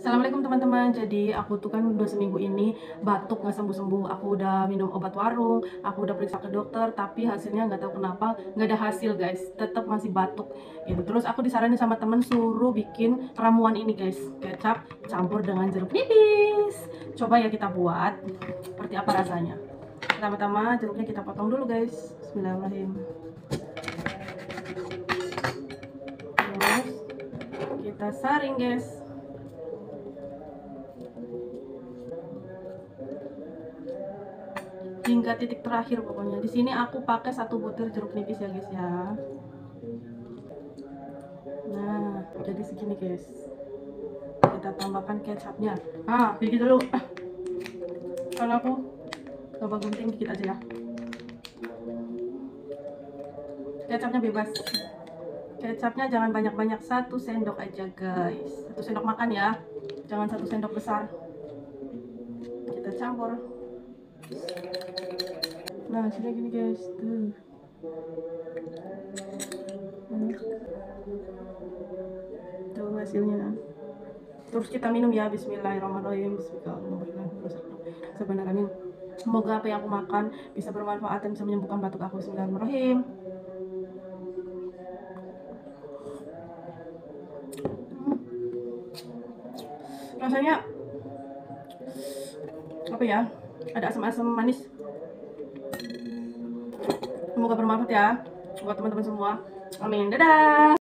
Assalamualaikum teman-teman. Jadi aku tuh kan udah seminggu ini batuk nggak sembuh-sembuh. Aku udah minum obat warung, aku udah periksa ke dokter, tapi hasilnya nggak tahu kenapa nggak ada hasil guys. Tetap masih batuk. Gitu. Terus aku disaranin sama temen suruh bikin ramuan ini guys, kecap campur dengan jeruk nipis. Coba ya kita buat. Seperti apa rasanya? Pertama-tama jeruknya kita potong dulu guys. Bismillahirrahmanirrahim. Terus kita saring guys. Hingga titik terakhir pokoknya. Di sini aku pakai 1 butir jeruk nipis ya guys ya. Nah, jadi segini guys. Kita tambahkan kecapnya. Dikit dulu. Kalau aku coba gunting dikit aja ya. Kecapnya bebas. Kecapnya jangan banyak-banyak, 1 sendok aja guys. 1 sendok makan ya. Jangan 1 sendok besar. Kita campur. Nah, sudah gini guys. Tuh hasilnya. Terus kita minum ya. Bismillahirrahmanirrahim. Bismillahirrahmanirrahim. Semoga apa yang aku makan bisa bermanfaat dan bisa menyembuhkan batuk aku. Bismillahirrahmanirrahim. Rasanya apa ya? Ada asam-asam manis. Semoga bermanfaat ya buat teman-teman semua. Amin. Dadah.